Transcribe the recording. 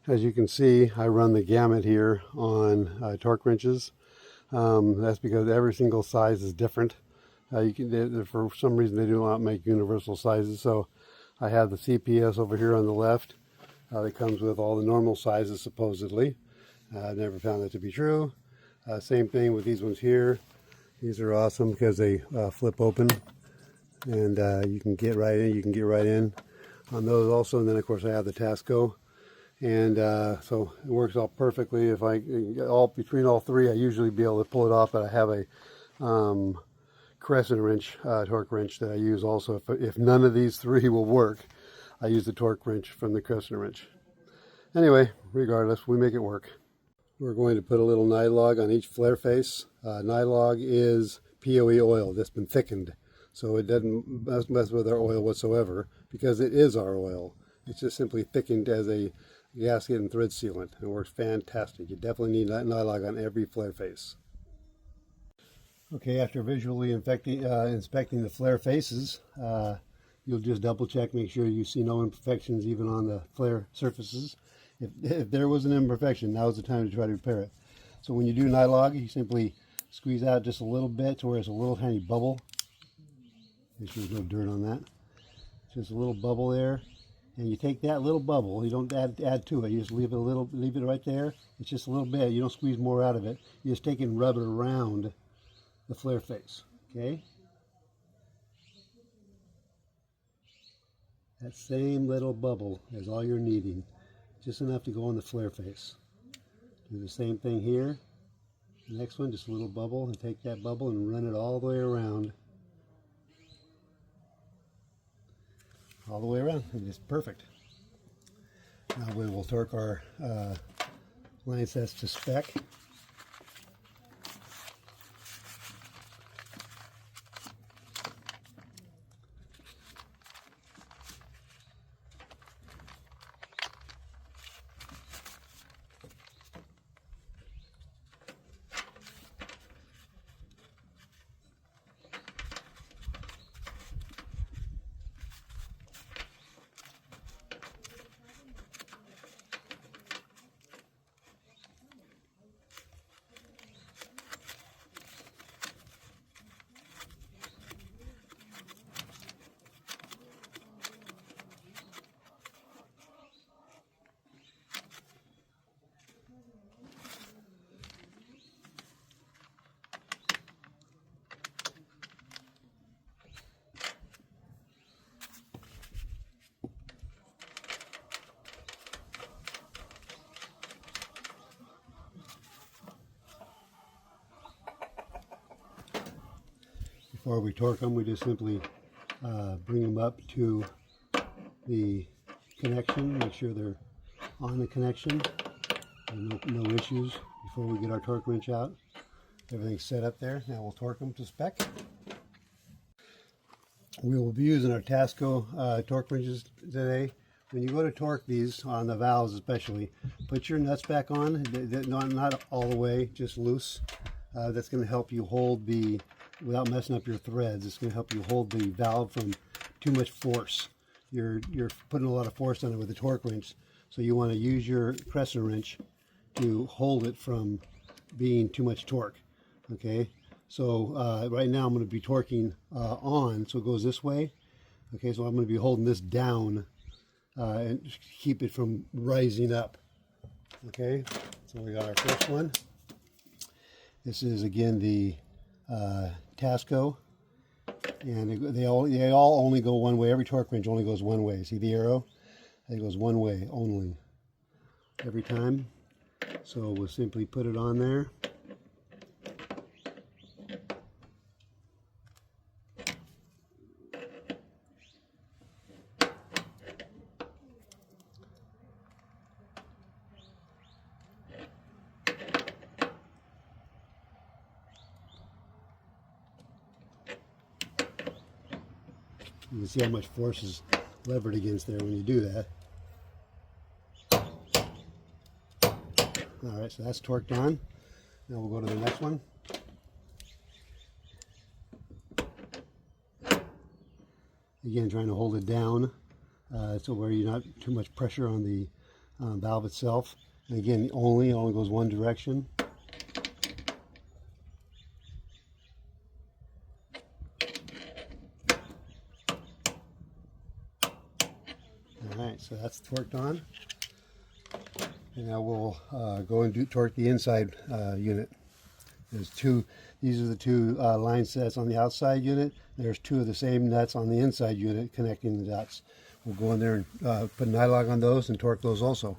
As you can see, I run the gamut here on torque wrenches. That's because every single size is different. For some reason, they do not make universal sizes. So I have the CPS over here on the left. That comes with all the normal sizes, supposedly. I've never found that to be true. Same thing with these ones here. These are awesome because they flip open, and you can get right in. You can get right in on those also. And then, of course, I have the Tasco. And so it works out perfectly. If between all three, I usually be able to pull it off, but I have a crescent wrench, torque wrench that I use also. If none of these three will work, I use the torque wrench from the crescent wrench. Anyway, regardless, we make it work. We're going to put a little nylog on each flare face. Nylog is POE oil that's been thickened, so it doesn't mess with our oil whatsoever because it is our oil. It's just simply thickened as a gasket and thread sealant. It works fantastic. You definitely need that nylog on every flare face. Okay, after visually inspecting the flare faces, you'll just double check, make sure you see no imperfections even on the flare surfaces. If there was an imperfection, now is the time to try to repair it. So when you do nylog, you simply squeeze out just a little bit to where it's a little tiny bubble. Make sure there's no dirt on that. Just a little bubble there. And you take that little bubble, you don't add to it, you just leave it right there. It's just a little bit, you don't squeeze more out of it. You just take it and rub it around the flare face, okay? That same little bubble is all you're needing, just enough to go on the flare face. Do the same thing here. The next one, just a little bubble, and take that bubble and run it all the way around. All the way around, and it's perfect. Now we will torque our line sets to spec. Before we torque them, we just simply bring them up to the connection, make sure they're on the connection, and no issues before we get our torque wrench out. Everything's set up there. Now we'll torque them to spec. We will be using our Tasco torque wrenches today. When you go to torque these, on the valves especially, put your nuts back on, not all the way, just loose. That's going to help you hold without messing up your threads. It's going to help you hold the valve from too much force. You're putting a lot of force on it with the torque wrench, so you want to use your crescent wrench to hold it from being too much torque. Okay, so right now I'm going to be torquing on, so it goes this way. Okay, so I'm going to be holding this down and keep it from rising up. Okay, so we got our first one. This is again the Tasco, and they all only go one way. Every torque wrench only goes one way. See the arrow? It goes one way only every time. So we'll simply put it on there. You can see how much force is levered against there when you do that. Alright, so that's torqued on. Now we'll go to the next one. Again, trying to hold it down so where you're not too much pressure on the valve itself. And again, only goes one direction. Alright, so that's torqued on. And now we'll go and torque the inside unit. There's two, these are the two line sets on the outside unit. There's two of the same nuts on the inside unit connecting the dots. We'll go in there and put nylog on those and torque those also.